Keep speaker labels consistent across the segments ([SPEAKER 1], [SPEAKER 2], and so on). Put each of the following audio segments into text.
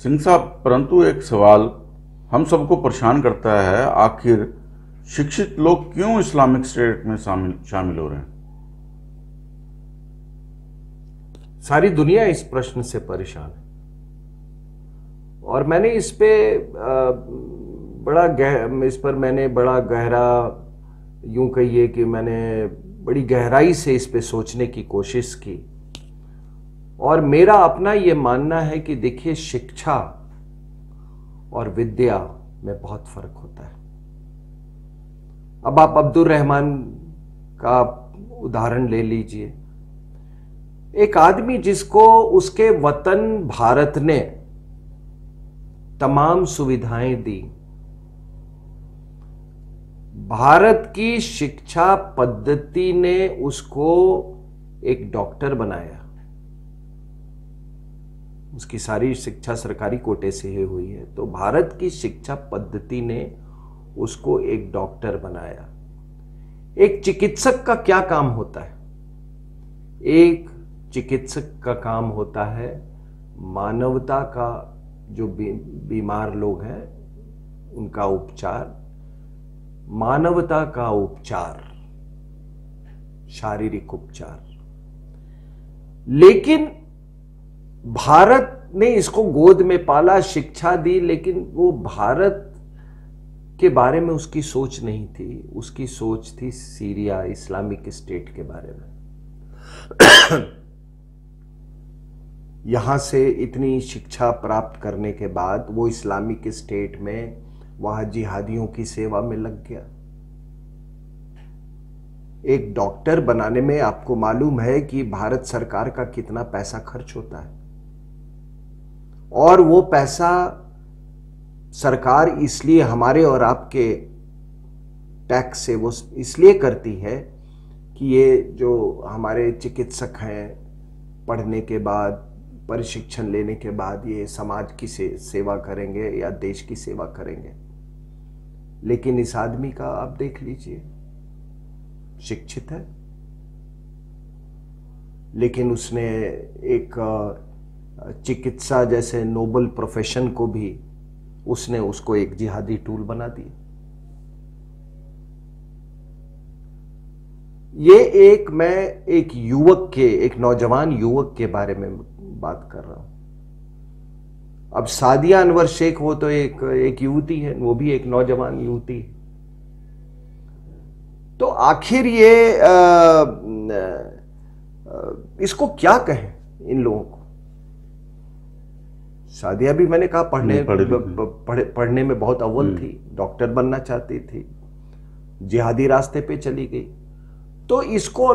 [SPEAKER 1] सिंह साहब, परंतु एक सवाल हम सबको परेशान करता है, आखिर शिक्षित लोग क्यों इस्लामिक स्टेट में शामिल हो रहे हैं?
[SPEAKER 2] सारी दुनिया इस प्रश्न से परेशान है और मैंने इस पर मैंने बड़ा गहरा, यूं कहिए कि मैंने बड़ी गहराई से इस पे सोचने की कोशिश की। और मेरा अपना ये मानना है कि देखिए, शिक्षा और विद्या में बहुत फर्क होता है। अब आप अब्दुल रहमान का उदाहरण ले लीजिए। एक आदमी जिसको उसके वतन भारत ने तमाम सुविधाएं दी, भारत की शिक्षा पद्धति ने उसको एक डॉक्टर बनाया। उसकी सारी शिक्षा सरकारी कोटे से ही हुई है, तो भारत की शिक्षा पद्धति ने उसको एक डॉक्टर बनाया। एक चिकित्सक का क्या काम होता है? एक चिकित्सक का काम होता है मानवता का, जो बीमार लोग हैं उनका उपचार, मानवता का उपचार, शारीरिक उपचार। लेकिन भारत ने इसको गोद में पाला, शिक्षा दी, लेकिन वो भारत के बारे में उसकी सोच नहीं थी। उसकी सोच थी सीरिया, इस्लामिक स्टेट के बारे में। यहां से इतनी शिक्षा प्राप्त करने के बाद वो इस्लामिक स्टेट में वहां जिहादियों की सेवा में लग गया। एक डॉक्टर बनाने में आपको मालूम है कि भारत सरकार का कितना पैसा खर्च होता है, और वो पैसा सरकार इसलिए हमारे और आपके टैक्स से वो इसलिए करती है कि ये जो हमारे चिकित्सक हैं, पढ़ने के बाद, प्रशिक्षण लेने के बाद ये समाज की सेवा करेंगे या देश की सेवा करेंगे। लेकिन इस आदमी का आप देख लीजिए, शिक्षित है, लेकिन उसने एक चिकित्सा जैसे नोबल प्रोफेशन को भी उसने उसको एक जिहादी टूल बना दिया। ये मैं एक नौजवान युवक के बारे में बात कर रहा हूं। अब सादिया अनवर शेख, वो तो एक युवती है, वो भी एक नौजवान युवती है। तो आखिर ये इसको क्या कहें इन लोगों को? सादिया भी मैंने कहा पढ़ने में बहुत अव्वल थी, डॉक्टर बनना चाहती थी, जिहादी रास्ते पे चली गई। तो इसको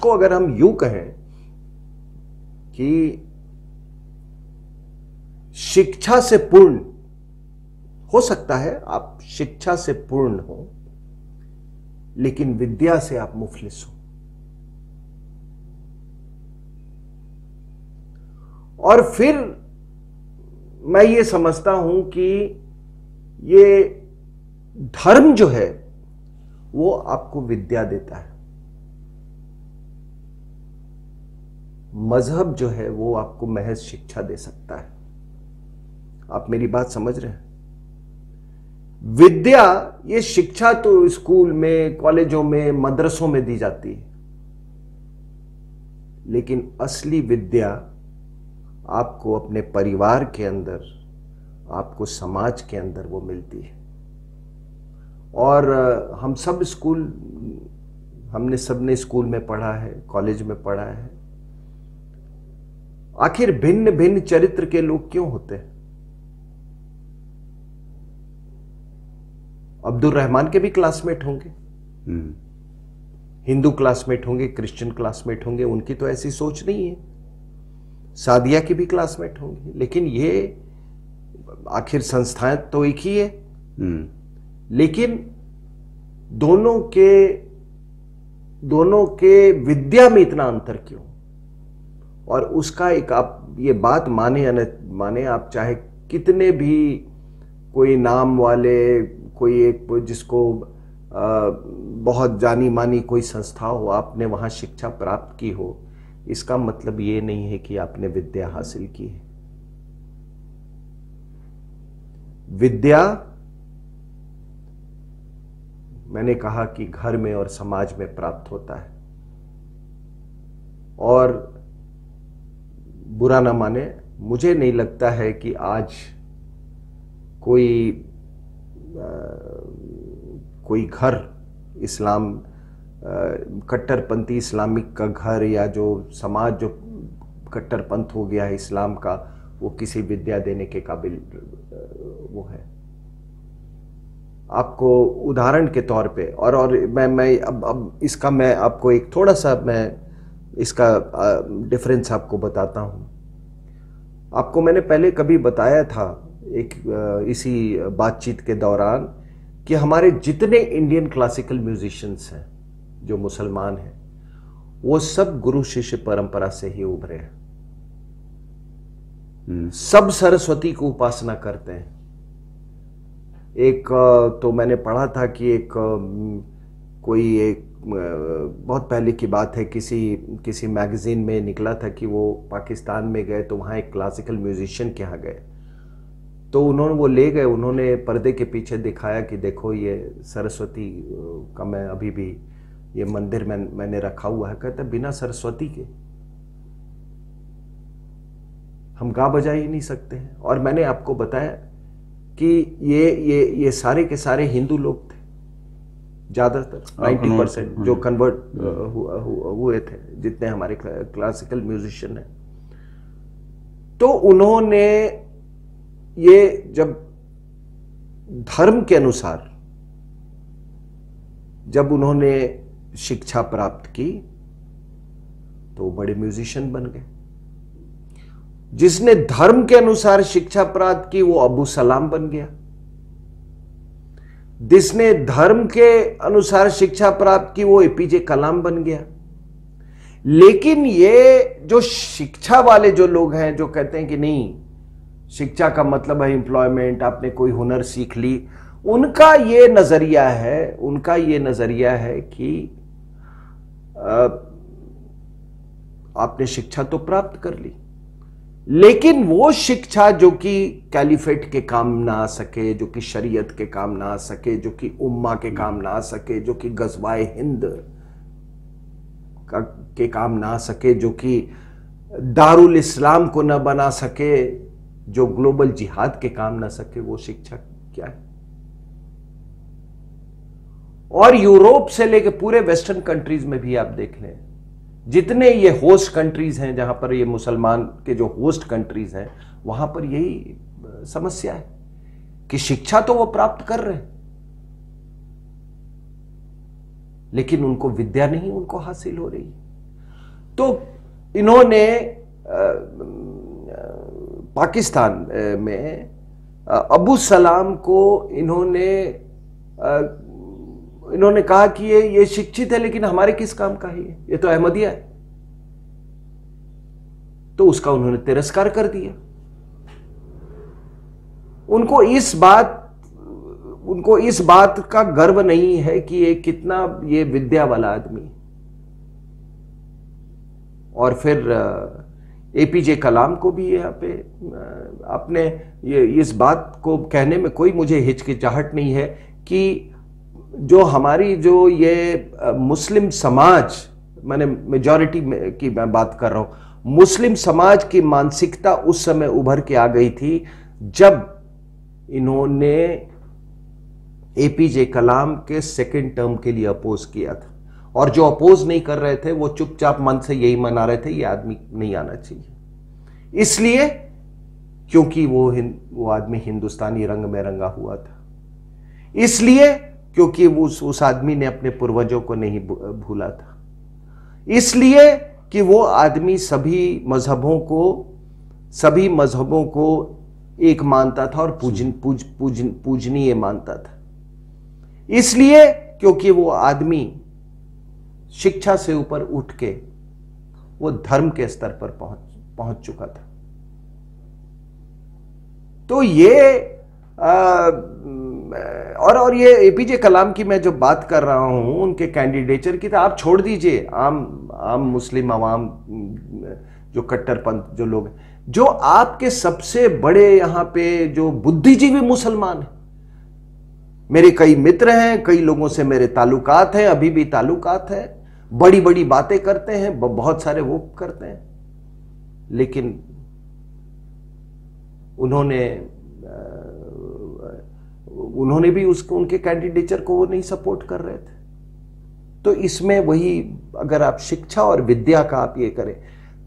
[SPEAKER 2] अगर हम यूं कहें कि शिक्षा से पूर्ण हो सकता है, आप शिक्षा से पूर्ण हो, लेकिन विद्या से आप मुफलिस हो। और फिर मैं ये समझता हूं कि ये धर्म जो है वो आपको विद्या देता है, मजहब जो है वो आपको महज शिक्षा दे सकता है। आप मेरी बात समझ रहे हैं? विद्या, ये शिक्षा तो स्कूल में, कॉलेजों में, मदरसों में दी जाती है, लेकिन असली विद्या आपको अपने परिवार के अंदर, आपको समाज के अंदर वो मिलती है। और हम सब हमने सबने स्कूल में पढ़ा है, कॉलेज में पढ़ा है। आखिर भिन्न भिन्न चरित्र के लोग क्यों होते हैं? अब्दुल रहमान के भी क्लासमेट होंगे, हिंदू क्लासमेट होंगे, क्रिश्चियन क्लासमेट होंगे, उनकी तो ऐसी सोच नहीं है। सादिया के भी क्लासमेट होंगे, लेकिन ये आखिर संस्थाएं तो एक ही है। लेकिन दोनों के विद्या में इतना अंतर क्यों? और उसका एक, आप ये बात माने या न माने, आप चाहे कितने भी कोई नाम वाले, कोई एक जिसको बहुत जानी मानी कोई संस्था हो, आपने वहां शिक्षा प्राप्त की हो, इसका मतलब ये नहीं है कि आपने विद्या हासिल की है। विद्या, मैंने कहा कि घर में और समाज में प्राप्त होता है। और बुरा ना माने, मुझे नहीं लगता है कि आज कोई घर इस्लाम, कट्टरपंथी इस्लामिक का घर, या जो समाज जो कट्टरपंथ हो गया है इस्लाम का, वो किसी विद्या देने के काबिल वो है। आपको उदाहरण के तौर पे, और मैं अब इसका मैं आपको एक थोड़ा सा मैं इसका डिफरेंस आपको बताता हूं। आपको मैंने पहले कभी बताया था एक इसी बातचीत के दौरान कि हमारे जितने इंडियन क्लासिकल म्यूजिशियंस हैं जो मुसलमान हैं, वो सब गुरु शिष्य परंपरा से ही उभरे हैं। सब सरस्वती को उपासना करते हैं। एक तो मैंने पढ़ा था कि एक बहुत पहले की बात है, किसी मैगजीन में निकला था कि वो पाकिस्तान में गए तो वहाँ एक क्लासिकल म्यूजिशियन के यहाँ गए, तो वो ले गए, उन्होंने पर्दे के पीछे दिखाया कि देखो ये सरस्वती का मैं अभी भी ये मंदिर मैंने रखा हुआ है। कहता बिना सरस्वती के हम गा बजा ही नहीं सकते हैं। और मैंने आपको बताया कि ये सारे के सारे हिंदू लोग थे, ज्यादातर 90% जो कन्वर्ट हुए थे, जितने हमारे क्लासिकल म्यूजिशियन हैं। तो उन्होंने ये जब धर्म के अनुसार जब उन्होंने शिक्षा प्राप्त की तो बड़े म्यूजिशियन बन गए। जिसने धर्म के अनुसार शिक्षा प्राप्त की वो अबू सलाम बन गया। जिसने धर्म के अनुसार शिक्षा प्राप्त की वो एपीजे कलाम बन गया। लेकिन ये जो शिक्षा वाले जो लोग हैं, जो कहते हैं कि नहीं शिक्षा का मतलब है एम्प्लॉयमेंट, आपने कोई हुनर सीख ली, उनका ये नजरिया है कि आपने शिक्षा तो प्राप्त कर ली, लेकिन वो शिक्षा जो कि कैलिफेट के काम ना आ सके, जो कि शरीयत के काम ना आ सके, जो कि उम्मा के काम ना आ सके, जो कि गज़वाए हिंद के काम ना आ सके, जो कि दारुल इस्लाम को ना बना सके, जो ग्लोबल जिहाद के काम ना सके, वो शिक्षा क्या है? और यूरोप से लेकर पूरे वेस्टर्न कंट्रीज में भी आप देख लें, जितने ये होस्ट कंट्रीज हैं, जहां पर ये मुसलमान के जो होस्ट कंट्रीज हैं, वहां पर यही समस्या है कि शिक्षा तो वो प्राप्त कर रहे हैं, लेकिन उनको विद्या नहीं उनको हासिल हो रही। तो इन्होंने पाकिस्तान में अबू सलाम को इन्होंने कहा कि ये शिक्षित है, लेकिन हमारे किस काम का है, ये तो अहमदिया है। तो उसका उन्होंने तिरस्कार कर दिया। उनको इस बात का गर्व नहीं है कि ये कितना ये विद्या वाला आदमी। और फिर एपीजे कलाम को भी यहाँ पे आपने ये इस बात को कहने में कोई मुझे हिचकिचाहट नहीं है कि जो हमारी जो ये मुस्लिम समाज, मैंने मेजॉरिटी की मैं बात कर रहा हूं, मुस्लिम समाज की मानसिकता उस समय उभर के आ गई थी जब इन्होंने एपीजे कलाम के सेकंड टर्म के लिए अपोज किया था। और जो अपोज नहीं कर रहे थे वो चुपचाप मन से यही मना रहे थे ये आदमी नहीं आना चाहिए, इसलिए क्योंकि वो आदमी हिंदुस्तानी रंग में रंगा हुआ था, इसलिए क्योंकि उस आदमी ने अपने पूर्वजों को नहीं भूला था, इसलिए कि वो आदमी सभी मजहबों को एक मानता था और पूजनीय मानता था, इसलिए क्योंकि वो आदमी शिक्षा से ऊपर उठ के वो धर्म के स्तर पर पहुंच चुका था। तो ये और ये एपीजे कलाम की मैं जो बात कर रहा हूं उनके कैंडिडेचर की, तो आप छोड़ दीजिए आम मुस्लिम अवाम, जो कट्टरपंथ जो लोग हैं, जो आपके सबसे बड़े यहां पे जो बुद्धिजीवी मुसलमान हैं, मेरे कई मित्र हैं, कई लोगों से मेरे ताल्लुकात हैं, अभी भी ताल्लुकात हैं, बड़ी बड़ी बातें करते हैं, बहुत सारे वो करते हैं, लेकिन उन्होंने भी उसको, उनके कैंडिडेचर को वो नहीं सपोर्ट कर रहे थे। तो इसमें वही, अगर आप शिक्षा और विद्या का आप ये करें,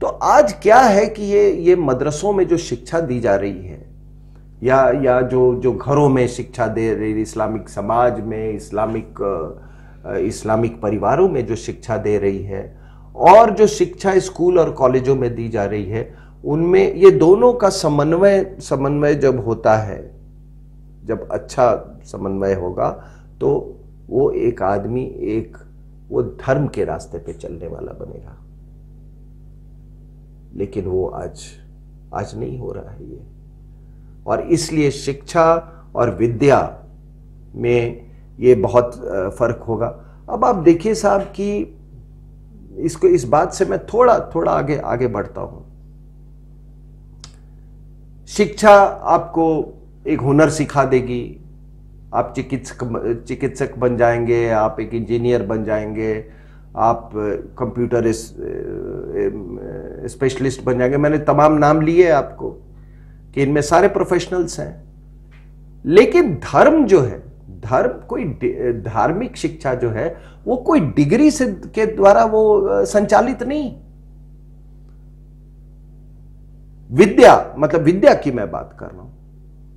[SPEAKER 2] तो आज क्या है कि ये मदरसों में जो शिक्षा दी जा रही है, या जो घरों में शिक्षा दे रही, इस्लामिक समाज में, इस्लामिक परिवारों में जो शिक्षा दे रही है, और जो शिक्षा स्कूल और कॉलेजों में दी जा रही है, उनमें ये दोनों का समन्वय जब होता है, जब अच्छा समन्वय होगा, तो वो एक आदमी वो धर्म के रास्ते पे चलने वाला बनेगा। लेकिन वो आज नहीं हो रहा है ये, और इसलिए शिक्षा और विद्या में ये बहुत फर्क होगा। अब आप देखिए साहब कि इस बात से मैं थोड़ा आगे बढ़ता हूं। शिक्षा आपको एक हुनर सिखा देगी, आप चिकित्सक बन जाएंगे, आप एक इंजीनियर बन जाएंगे, आप कंप्यूटर स्पेशलिस्ट बन जाएंगे। मैंने तमाम नाम लिए आपको कि इनमें सारे प्रोफेशनल्स हैं। लेकिन धर्म जो है, कोई धार्मिक शिक्षा जो है, वो कोई डिग्री से के द्वारा वो संचालित नहीं। विद्या, मतलब विद्या की मैं बात कर रहा हूं,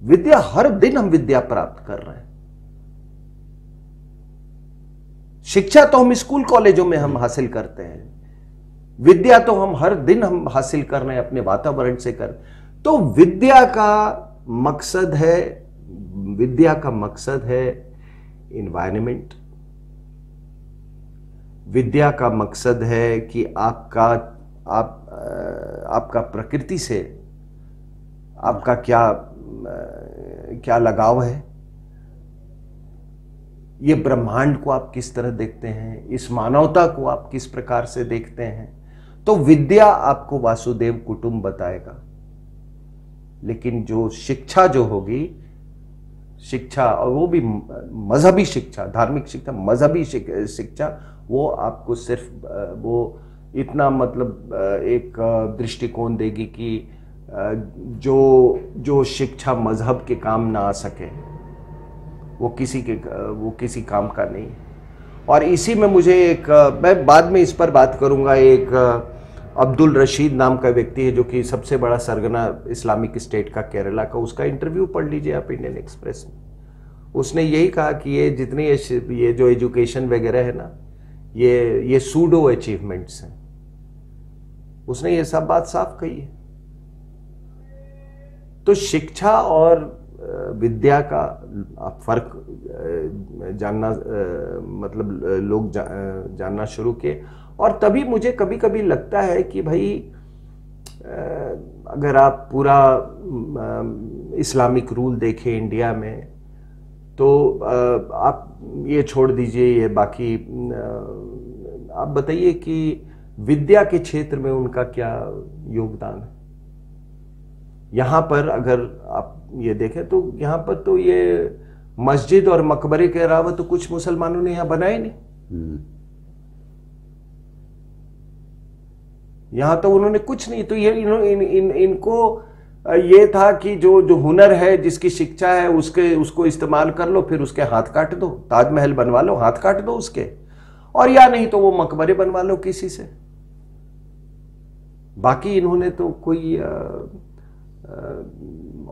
[SPEAKER 2] विद्या हर दिन हम विद्या प्राप्त कर रहे हैं। शिक्षा तो हम स्कूल कॉलेजों में हम हासिल करते हैं, विद्या तो हम हर दिन हम हासिल कर रहे हैं अपने वातावरण से कर। तो विद्या का मकसद है इन्वायरमेंट। विद्या का मकसद है कि आपका प्रकृति से आपका क्या लगाव है, ये ब्रह्मांड को आप किस तरह देखते हैं, इस मानवता को आप किस प्रकार से देखते हैं। तो विद्या आपको वासुदेव कुटुंब बताएगा। लेकिन जो शिक्षा जो होगी, शिक्षा, और वो भी मजहबी शिक्षा, धार्मिक शिक्षा, मजहबी शिक्षा, वो आपको सिर्फ वो इतना मतलब एक दृष्टिकोण देगी कि जो शिक्षा मजहब के काम ना आ सके, वो किसी काम का नहीं है। और इसी में मुझे मैं बाद में इस पर बात करूंगा, एक अब्दुल रशीद नाम का व्यक्ति है जो कि सबसे बड़ा सरगना इस्लामिक स्टेट का, केरला का, उसका इंटरव्यू पढ़ लीजिए आप इंडियन एक्सप्रेस में। उसने यही कहा कि ये जितनी ये जो एजुकेशन वगैरह है ना, ये सूडो अचीवमेंट्स हैं। उसने ये सब बात साफ कही है। तो शिक्षा और विद्या का फर्क जानना, मतलब लोग जानना शुरू किए। और तभी मुझे कभी कभी लगता है कि भाई अगर आप पूरा इस्लामिक रूल देखें इंडिया में, तो आप ये छोड़ दीजिए ये बाकी, आप बताइए कि विद्या के क्षेत्र में उनका क्या योगदान है। यहां पर अगर आप ये देखें तो यहां पर तो ये मस्जिद और मकबरे के अलावा तो कुछ मुसलमानों ने यहां बनाए नहीं। यहां तो उन्होंने कुछ नहीं। तो ये इनको ये था कि जो हुनर है, जिसकी शिक्षा है, उसको इस्तेमाल कर लो, फिर उसके हाथ काट दो। ताजमहल बनवा लो, हाथ काट दो उसके, और या नहीं तो वो मकबरे बनवा लो किसी से। बाकी इन्होंने तो कोई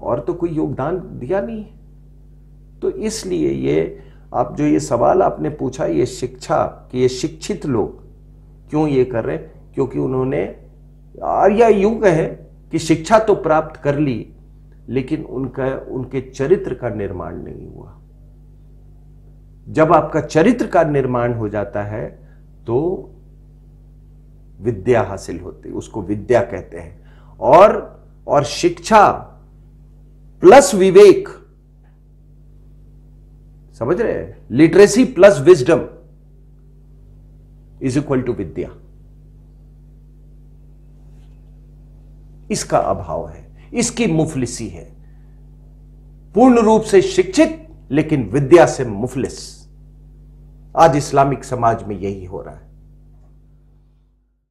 [SPEAKER 2] और तो कोई योगदान दिया नहीं। तो इसलिए ये आप जो ये सवाल आपने पूछा, ये शिक्षा कि ये शिक्षित लोग क्यों ये कर रहे हैं, क्योंकि उन्होंने, और या यूं कहे कि शिक्षा तो प्राप्त कर ली, लेकिन उनके चरित्र का निर्माण नहीं हुआ। जब आपका चरित्र का निर्माण हो जाता है तो विद्या हासिल होती, उसको विद्या कहते हैं। और शिक्षा प्लस विवेक, समझ रहे हैं? Literacy plus wisdom is equal to vidya. इसका अभाव है, इसकी मुफलिसी है। पूर्ण रूप से शिक्षित लेकिन विद्या से मुफलिस। आज इस्लामिक समाज में यही हो रहा है।